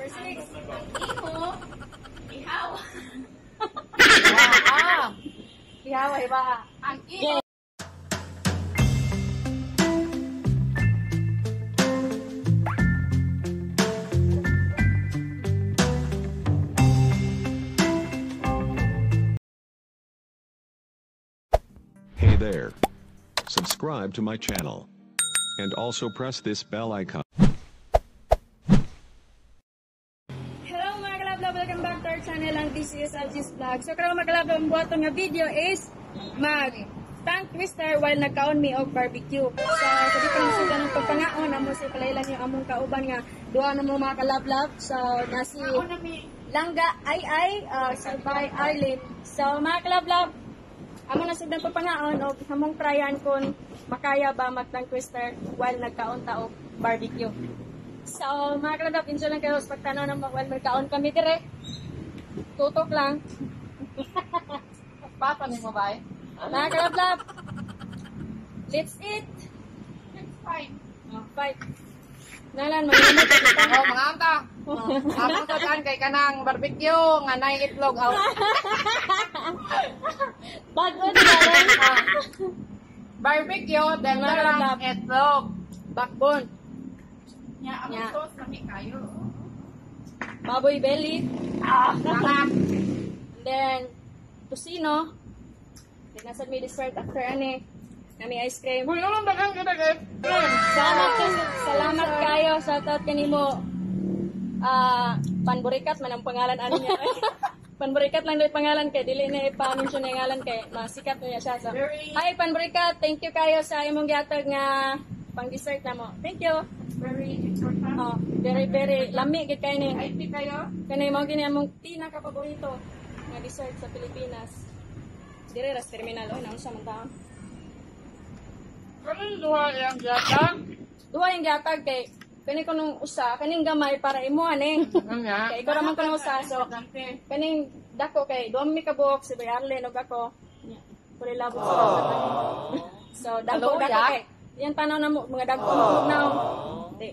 Number 6. Ang imo. Ihaw. Ihaw, iba. Ang imo. Hey there. Subscribe to my channel. And also press this bell icon. Hello mga kalabla, welcome back to our channel and this is Algis Vlog. So karang mga kalabla, ang buhaton nga video is tongue twister while nagkaon mi og barbecue. So sabi ko lang sila ng pagpangaon, amo si palailan yung among kauban nga duha na mo mga kalablab. So nasi Langga ay sabay Arlene. So mga kalablab, amo na sila ng pagpangaon og among tryan kung makaya ba mag-tongue twister while nagkaon ta og barbecue. So, mga kalabab, enjoy lang kayo sa pagtanaw ng while magkaon kami dire. Tutok lang. Papa ni mo ba? Mga kalabab, let's eat. Let's fight. Fight. Nalan, mag-imot at ito. Oh, mga anta. Among tutan kay kanang barbecue nga nay itlog out. Bago na lang. Barbecue then lang itlog. Backbone. Nya among Nya. sauce kami kayo. Baboy belly. Mga Then, tosino. Then, nasa may dessert after ane. Nami ice cream. Uy, ano dagang kita guys? Salamat kayo sa taot kanimo. Panburikat man ang pangalan ano niya. Panburikat lang daw pangalan kay dili na ipa-mention ang ngalan kay masikat niya siya. So, hi Panburikat, thank you kayo sa imong gihatag nga pang-dessert na mo. Thank you. Very important. Oh, very lami gid kay ni. IT kayo? Kanay mo gini among pinaka-paborito nga dessert sa Pilipinas. Dire ras terminal oy naunsa man ta. Kanin duha yang jata. Duha yung gihatag kay kani ko nung usa kaning gamay para imo ani. Nga. Kay ikaw raman ko nung usa so kaning dako kay duha mi ka buok si Bayarlen og ako. Puri labo sa kani. So dako kay yan tanaw na mo mga dako now. Di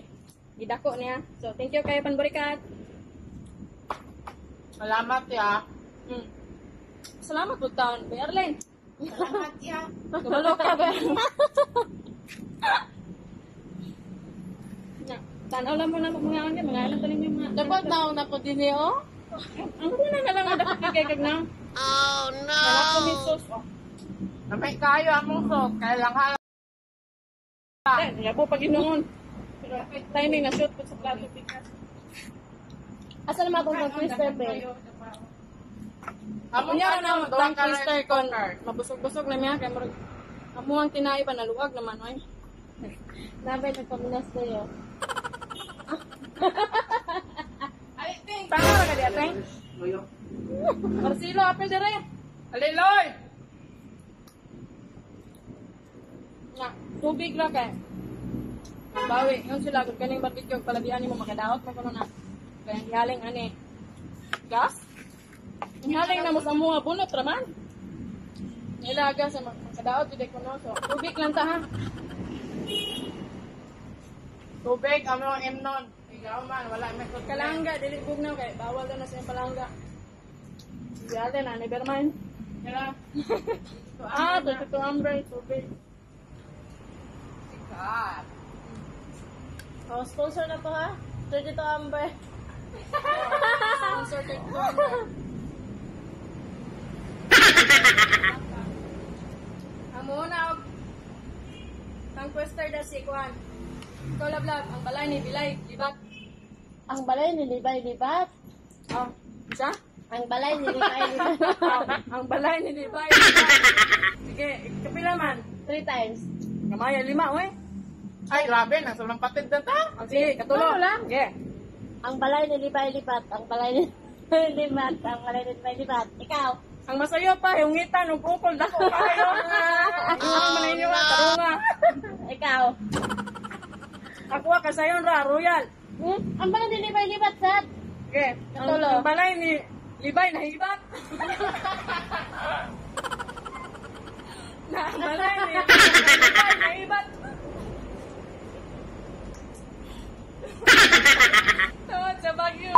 gidako niya. So thank you kay Panburikat. Salamat ya. Salamat po taon Bayarlen. Salamat ya. Kumalo ka ba? Tanaw lang mo na mga angin, mga alam tanim yung mga... Dapat na po din eh, oh. Ang una nga lang ang dapat kagagag na. Oh no! Malak ko may sauce, oh. Namay kayo among sok. Kaya lang hala. Hindi po pag inoon. Pero timing na shoot po sa plato. Asa naman akong pang-twister, be? Among Kunya ano, na doon ka pang-twister rin kon soccer. mabusog-busog na miya. Kaya marag... Amuang tinay ba naluwag naman, oy. Nabay nagpaminas kayo. Ay, ting. Paano ka ka diya, Teng? Marcelo, apel dire. Aliloy! Nga, tubig lang kay. Bawi, yun sila, kung kaning barbecue, palabihan mo makadaot mo kuno na. Kaya ihaling ani. Gas? Ihaling na mo sa mga bunot raman. Nilaga sa makadaot, hindi ko no. So, tubig lang ta ha. Tubig, among imnon. Ikaw man, wala may tubig. Kalangga, dili bugnaw kay. Bawal na sa palangga. Ihaling na, never mind. Kaya, Ito ambre, tubig. sikat. Oh, sponsor na to ha. Ito dito ambre. Sponsor kay to ambre. Amo na og ang quester da si Kwan. Ikaw lablab, ang balay ni Bilay, libat. Ang balay ni Libay-Libat. Oh, isa? Ang balay ni Libay-Libat. Ang balay ni Libay, libat. Sige, kapila man. 3 times. Kamaya, 5, we. Ay, grabe, nasa lang patid na ta. Sige, katulo. Ano lang? Sige. Ang balay ni Libay-Libat. Ang balay ni Libay-Libat. Ang balay ni Libay-Libat. Ikaw. Ang masayo pa, yung ngitan, yung kukol, dako kayo. Ang maninyo, tarunga. Ikaw. Ako kasayon ra, royal. Ang balay ni Libay-Libat, Sat. Okay, Katulo. ang balay ni Libay nahibat. Ang balay ni Libay nahibat. Tawad sa Baguio.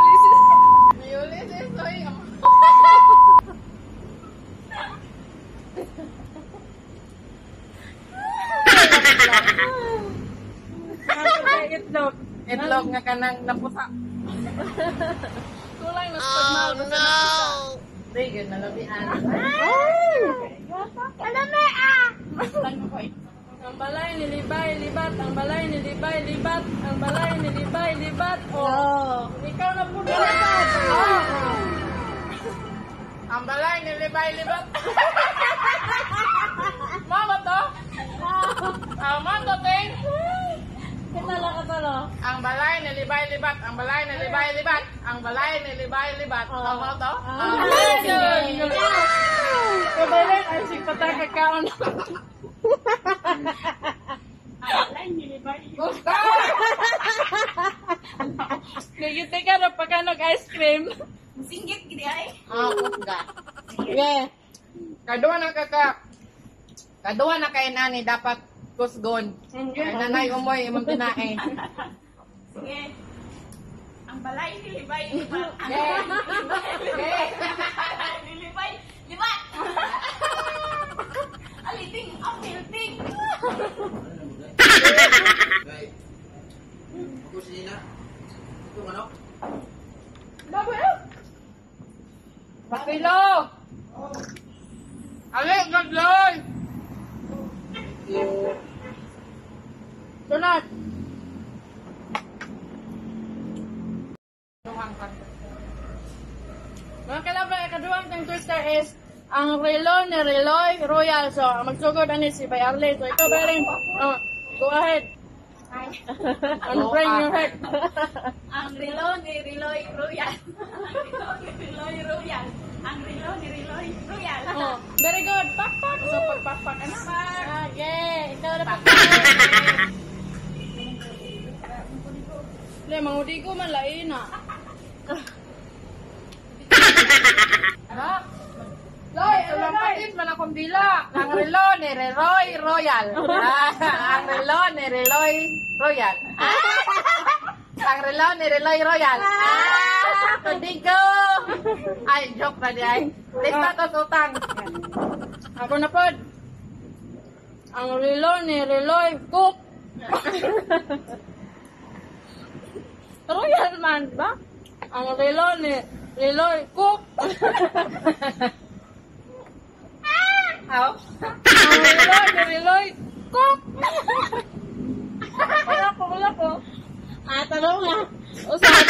kanang napusa. Kulang na sa pagmahal. Basta napusa. Sige, nalabihan. Kalame ah! Ang balay nilibay, libat. Ang balay nilibay, libat. Ang balay nilibay, libat. Oh. Ikaw na po libat. Ang balay nilibay-libat. Mama to? Mama to, ting? Katalo, katalo. Ang balay nilibay-libat. Ang balay nilibay-libat. Ang balay nilibay-libat. Mama to? Kabalan, ay sig pataka kaon. Gusto! Nagiti ka na pagkanog ice cream. Kusga. Yeah. Kadua na kay nani dapat kusgon. Kay nanay umoy imong tinae. Ang balay nilibay, libat. Nilibay, libat. Aliting, apilting. Papilo! Ali, gadloy! Sunod! Mga kalabang, ikaduwang ng twister is ang relo ni Reloy Royal. So, ang magsugod ani si Bay Arlene. So, ikaw ba rin? Go ahead. And bring your head. Ang relo ni Riloy Royal. Ang relo ni Riloy Royal. Ang relo ni Riloy Royal. Oh, very good. Pakpak. So, pagpakpak. Ano? Yeah, ikaw na pa. Le, mangudi ko man lain na. Loy, alam patis man akong bila. Ang relo ni Reloy Royal. Ang relo ni Reloy Royal. Ang relo ni Reloy Royal. Tudigo. Ay, joke na di ay. Lista to utang. Ako na pod. Ang relo ni Reloy Cook. Royal man ba? Ang relo ni Reloy Cook. Aw. Ang relo ni Reloy Cook. Wala ko. Tanong nga. Usap.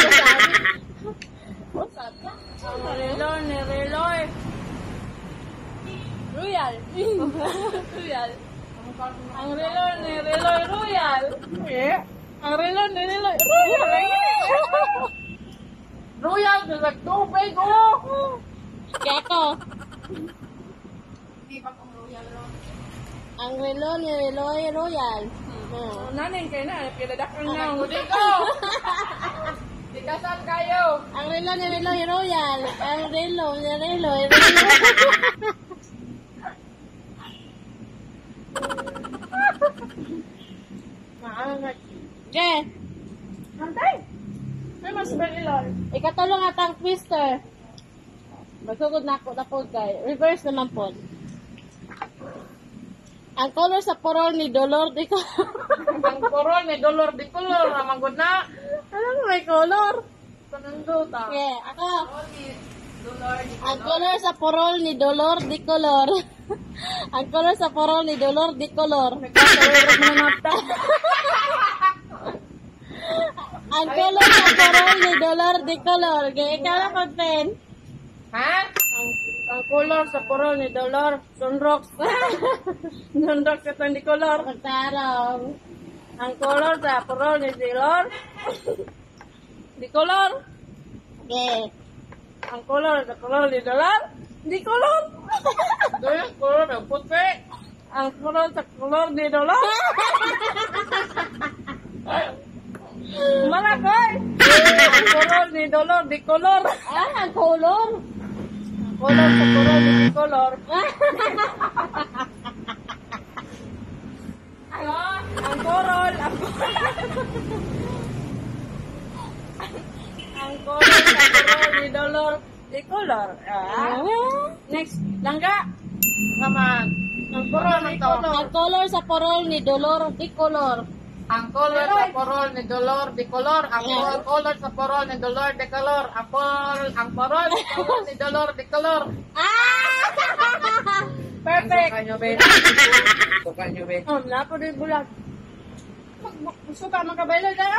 Ang relo ni Reloy Royal. Royal. Ang relo ni Reloy Royal. Ang relo ni Reloy Royal. Royal, nagtubig oh. Kaya ko. Ang relo ni Reloy Royal. Nanin kayo na, pinadakang na. Tudigo. Dikasan kayo. Ang relo ni Reloy Royal. Ang relo ni Reloy Royal. Okay. Hantay! May mas balilon. Ikatulong atang twister. Magsugod na ako na po kay. Reverse naman po. Ang color sa porol ni Dolor di ko. Ang koron ni Dolor di Color. Amagod na. Anong may color? Pananduta. Okay, ako. Ang color sa porol ni Dolor di color. Ang color sa porol ni Dolor di color. Nagkakaroon mo na mata. Ang color sa porol ni Dolor di color. Okay, ikaw na content. Ha? Ang color sa porol ni Dolor, sunrox. Sunrox ito hindi color. Pagtarong. Ang color sa porol ni Dolor, di color. Okay. Ang color sa porol ni Dolor, di color. Doon, koron ng puti. Ang color sa color ni Dolor. Malakoy! Ang color ni Dolor, di color. Ang color. Color sa color, di color. Ang color sa color ni Dolor, di color. Next, langga. Naman. Ang color ni color. Ang color sa porol ni Dolor di color. Ang color sa porol ni Dolor de Color. Ang color sa porol ni Dolor de Color. Ang porol ni Dolor de Color. Perfect. Tukan nyo, Ben. Tukan nyo, Ben. Napo din bulag. Gusto ka magkabaylo na?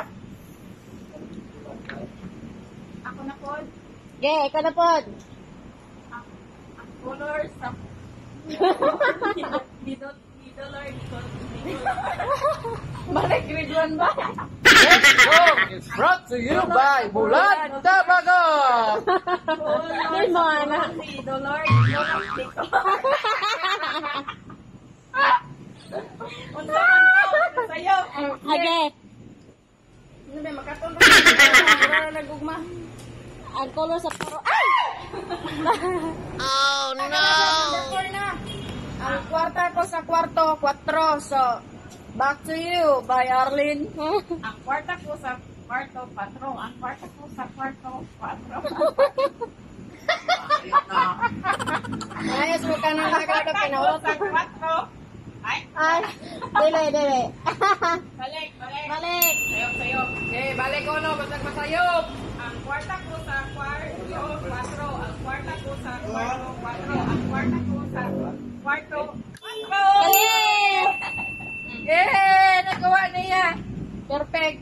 Ako na po. Okay, ikaw na po. Ang color sa... Dito, Lord. Balik grade 1 ba? Let's go! It's brought to you by Bulan Tabago! Ay, mga anak. Si Dolor. Unsa man ko sayo. Okay. Ano ba, makatunod ka na nagugma. Ang color sa poro. Ay! Number 4 na. Ang kwarta ko sa kwarto, 4. So, back to you by Arlene. Ang kwarta ko sa kwarto, 4. Ang kwarta ko sa kwarto, 4. Ayos mo ka na nagkakada pinawala Sa 4. Ay, Ay, dili. balik. Balik. Sayo. Okay, balik ko no, basag masayop. Ang kwarta ko sa kwarto, 4. Ang kwarta ko sa kwarto, 4. Ang kwarta ko sa kwarto, 4. Eh, nagawa niya. Perfect.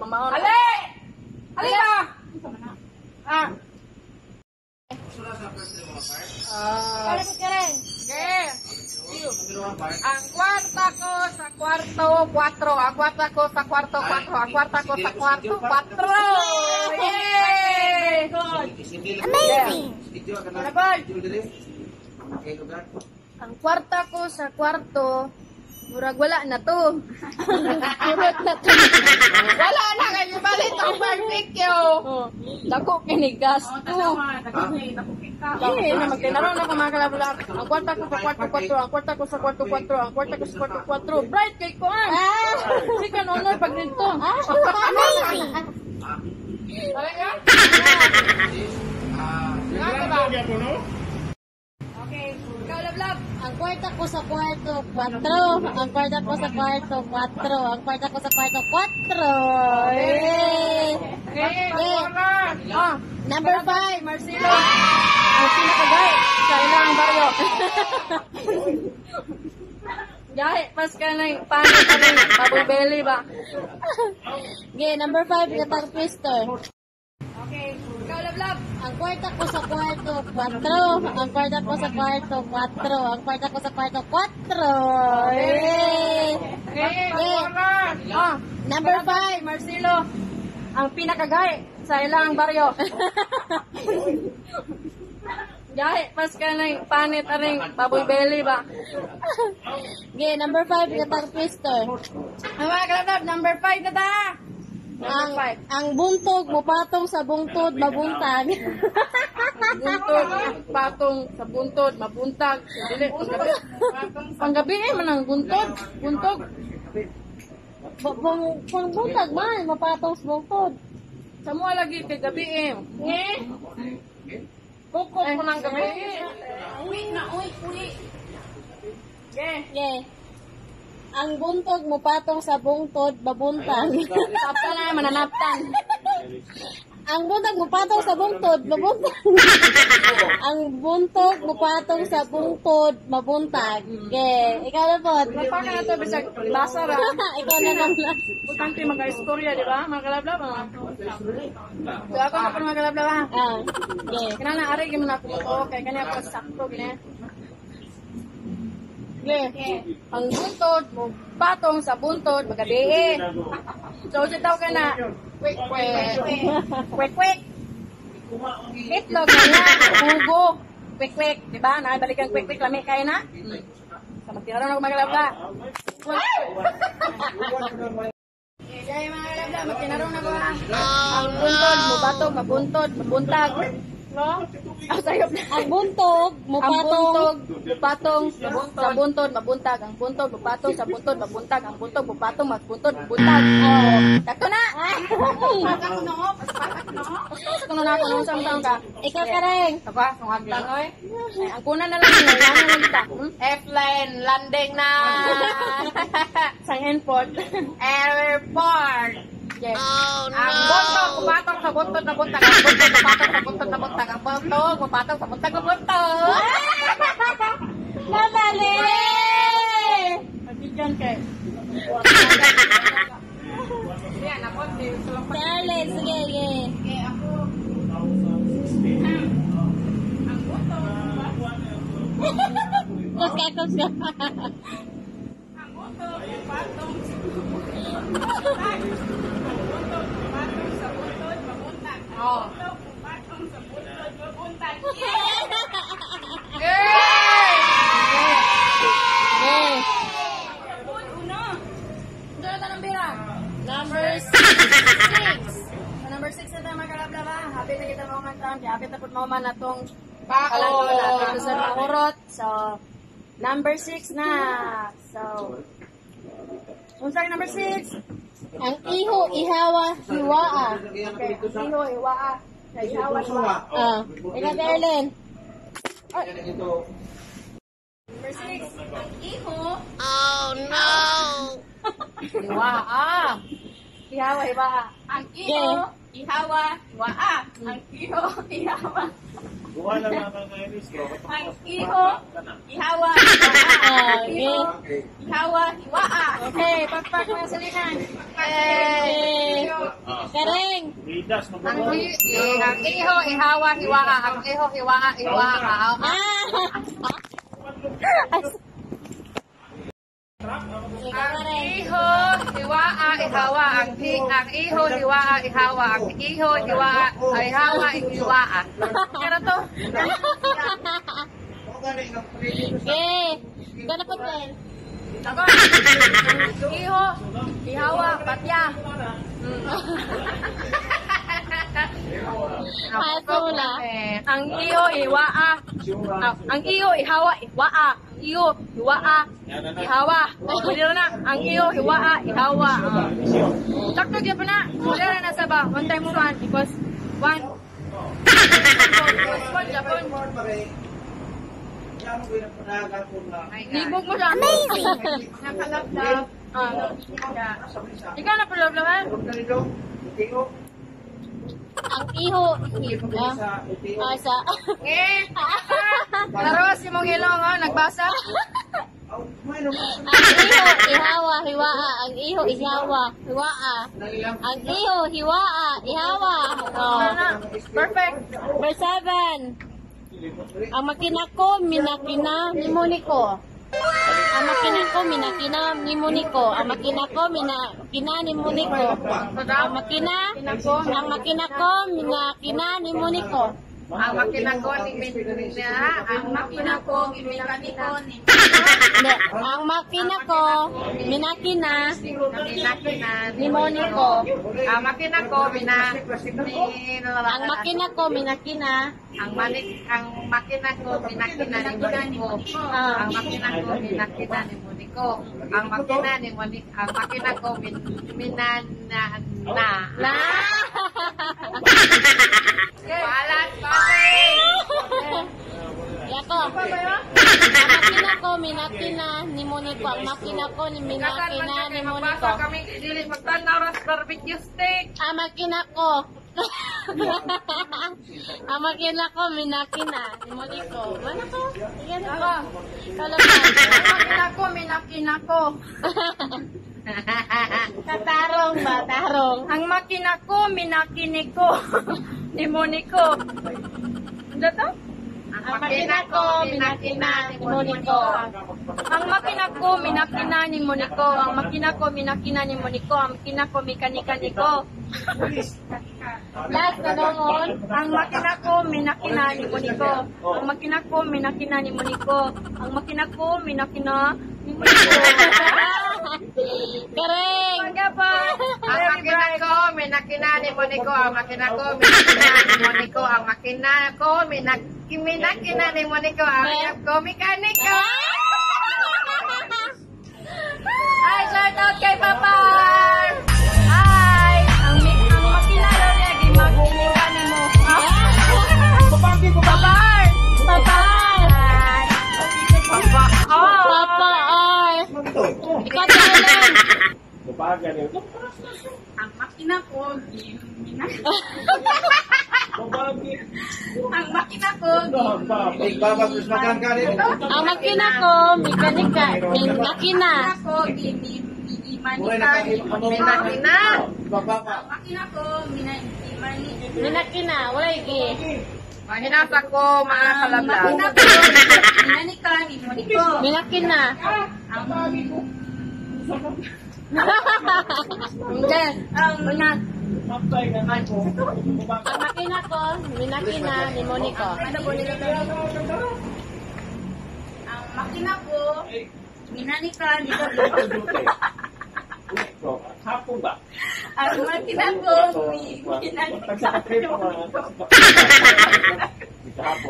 Mamaon. Ali! Ali ka! Karen. Okay. Ang kwarta ko sa kwarto, 4. Ang kwarta ko sa kwarto, 4. Ang kwarta ko sa kwarto, 4. Yay! Amazing. Ang kwarta ko sa kwarto, murag wala na to. Murag na to. Wala na kayo balik ang barbecue. Dako kinigas to. Eh, na magtinarong na mga kalabulak. Ang kwarta ko sa kwarto, 4. Ang kwarta ko sa kwarto, 4. Ang kwarta ko sa kwarto, 4. Bright kay ko ah. Hindi ka honor pag dito. Amazing. Talaga? Okay, ikaw lablab. Ang kwarta ko sa kwarto, 4. Ang kwarta ko sa kwarto, 4. Ang kwarta ko sa kwarto, 4. Yay! Okay, Ah, Number 5. Marcelo. Ang pinakagay sa ilang baryo. Gahi, pas ka na yung paano ka na yung pabubeli ba? Okay, number 5, katang twister. Okay, ikaw lablab. Ang kwarta ko sa kwarto, 4. Ang kwarta ko sa kwarto, 4. Ang kwarta ko sa kwarto, 4. Yay! Ah, Number 5. Marcelo. Ang pinakagay sa ilang baryo. Gahi, pas ka na yung panit ka na yung pabubeli ba? Okay, number 5, katang twister. Ang mga kalabab, number 5 na ta. Ang buntog, mupatong sa bungtod, mabuntag. Buntod, patong sa buntod, mabuntag. Dili, panggabi man ang buntod. Buntog. Buntag man, mapatong sa bungtod. Sa mga lagi kay gabi eh. Kukok ko ng gabi. Uy. Okay. Ang buntog, mupatong sa bungtod, mabuntag. Tapos na mananaptan. Ang buntog, mupatong sa bungtod, mabuntag. Ang buntog, mupatong sa bungtod, mabuntag. Okay, ikaw na po. Napaka na to bisag basa ra. Ikaw na lang. Butante mga-istorya, di ba? Mga kalablab. So ako na po mga kalablab ha. Okay. Kinala ari gyud na ako to kay kanya ko sakto gini. Ang buntod mo patong sa buntod magabi. So sitaw ka na. Kwek. Itlog na ugo. Kwek, di ba? Naibalik ang kwek lami kay na. Sa magtinaro na ko mga kalablab. Kaya mga kalabla, magtinarong na ko ha. Ang buntod, mubatog, mabuntod, mabuntag. No? Sayop na. Ang buntog, Ang mupatong. buntog, bupatong, sa buntod, mabuntag. Ang buntog, bupatong, sa buntod, mabuntag. Ang buntog, bupatong, magbuntod, mabuntag. Oh, kakto na! Basta kung na ako nung samtang ka. Ikaw kareng. Ako, sungaglan, oy. Ang kuna na lang yun. Yan na lang kita. F-line, landing na. Sa airport. Airport. Yes. Ang buntog, pupatong sa buntod na buntag. Ang buntog, pupatong sa buntod na buntag. Ang buntog, pupatong sa buntag na buntog. Nadali! Mabigyan kay. Yan, ako, Si Arlen, sige, sige. Kus ka, kus ka. Oh. Okay. Diyan na ng bira. Number 6. Sa number 6 na tayo magkalablaba. Happy na kita mga man. Happy na po mga man na itong Baon. kalanggo na dito sa mga urot. So, number 6 na. So, unsang number 6? Ang iho, ihawa, hiwaa. Okay, iho, iwaa. Sa ihawa, iwaa. Ikaw, Arlen. Number 6. Ang iho, Iwa, ihawa, iwaa. Ang iyo, ihawa, iwaa. Ang iyo, ihawa. Ang iyo, ihawa, Okay. ihawa, iwaa. Okay, pagpak mga salihan. Okay. Kareng. ang iho, ihawa, hiwaa. Ang iho, hiwaa, hiwaa. Ikaw, Kareng. Iho, hiwaa, ihawa. Ang iho, hiwaa, ihawa. Ang iho, hiwaa, ihawa, hiwaa. Ano to? Okay. Ikaw na po, Ren. Ako, iho, ihawa, patya. Paso mo na. Ang iyo, iwaa. Ang iyo, ihawa, iwaa. Ang iyo, iwaa, ihawa. Pwede na. Ang iyo, iwaa, ihawa. Sakto dyan po na. Wala na nasa ba? One time mo one. Because one. One Japon. Libog mo siya. Amazing! Nakalablaw. Ikaw na palablaw ha? Ang iho, sa Laro si mong ilong ha, nagbasa. ang iho, ihawa, hiwaa. Ang iho, ihawa, hiwaa. Ang iho, hiwaa, ihawa. Perfect. Number 7. Ang makina ko, minakina, nimoniko. Ang makina ko, minakina, nimoniko. Ang makina ko, minakina, nimoniko. Ang makina ko, minakina, nimoniko. Ang makina ko, ang makina ko, minakaniko, Hindi. Ang makina ko, minakina, nimoniko. ang makina ko, Ang makina ko, minakina, ang makina ko, minakina ni Moniko. Ang makina ko, minakina ni Moniko. Ang makina ko, minana. na. Balat, balat. Yako. Ang makina ko, minakina, nimoniko. Ang makina ko, minakina, nimoniko. Kami dili magtanaw ras barbecue steak. Ang makina ko. Ang makina ko, minakina, nimoniko. Ano ko? Yan ako. Makina ko, minakina ko. Tarong ba? Tarong. Ang makina ko, minakini ko. Nimoniko. Ano to? Ang makina ko, minakina, nimoniko. Ang makina ko, minakina ni Moniko. Ang makina ko, minakina ni Moniko. Ang makina ko, mikanika-niko. Last na noon. Ang makina ko, minakina ni Moniko. Ang makina ko, minakina ni Moniko. Ang makina ko, minakina ni Moniko. Kareng. Pagka pa. Ang makina ko, minakina ni Moniko. Moniko ang makina ko, minakina ni Moniko ang makina ko, minakina ni Moniko ang makina ko, mekaniko. Hi, shout out kay Papa! Hi! Ang makina daw niya, gimakinika ni mo. Papa! Papa! Papa! Oh! Papa, ay. Ikaw tayo. Ang makina ko, ang makina ko, Ang makina ko, mekanika, makina. ako, Minakina! makina ko, Minakina, wala iki. Mahinasa ko mga kalablaw. makina ko, minanika ni Moniko. Minakina. Hindi. Ang Ang makina ko, minakina ni Monico. ano po nila ang makina ko, minanika ni Moniko. Ang makina ko, minanika ni Moniko.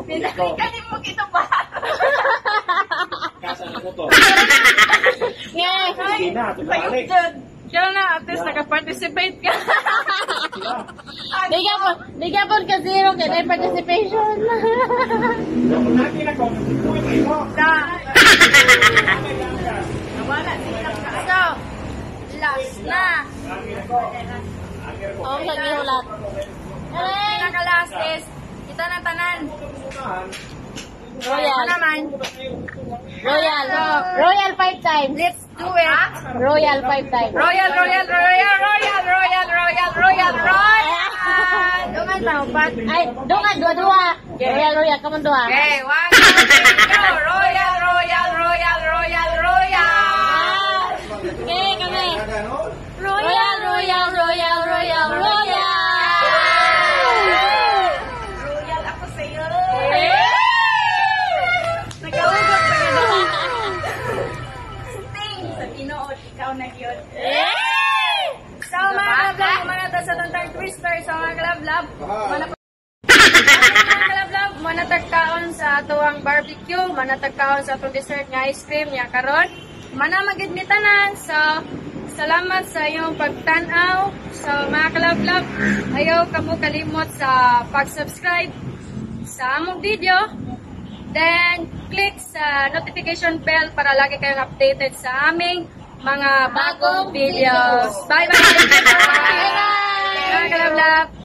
Minanika ni Moniko ba? Yeah. Kaya na, at least naka-participate ka. Bigyan po ka zero kaya na participation. Nawala sila ka. So, last na. Oo, lagi ulat. Pinaka-last is, kita na tanan. Royal. Naman, Royal. Royal 5 times. let's do it. Royal 5 times. Royal, royal, royal, royal, royal, royal, royal, royal! Dungan tao, but Ay, dungan, dua-dua. Royal, royal, kamu dua. Okay, 1, 2, 3, go! Royal, royal, royal, royal, royal! Okay, kami. Royal, royal, royal, royal, royal. royal ako sa'yo. Nagkaugot pa gano'n. Ting, sa tinood, ikaw na yun. So, mga kalab-lab, manata sa tantang twister. So, mga kalab-lab, manatagkaon sa atuang barbecue, manatagkaon sa atong dessert nga ice cream niya karon. Mana magidmitanan. So, salamat sa iyong pagtanaw. So, mga kalab-lab, ayaw kamo kalimot sa pag-subscribe sa among video. Then, click sa notification bell para lagi kayong updated sa aming mga bagong videos. Bye-bye! Bye-bye! Mga kalab-lab!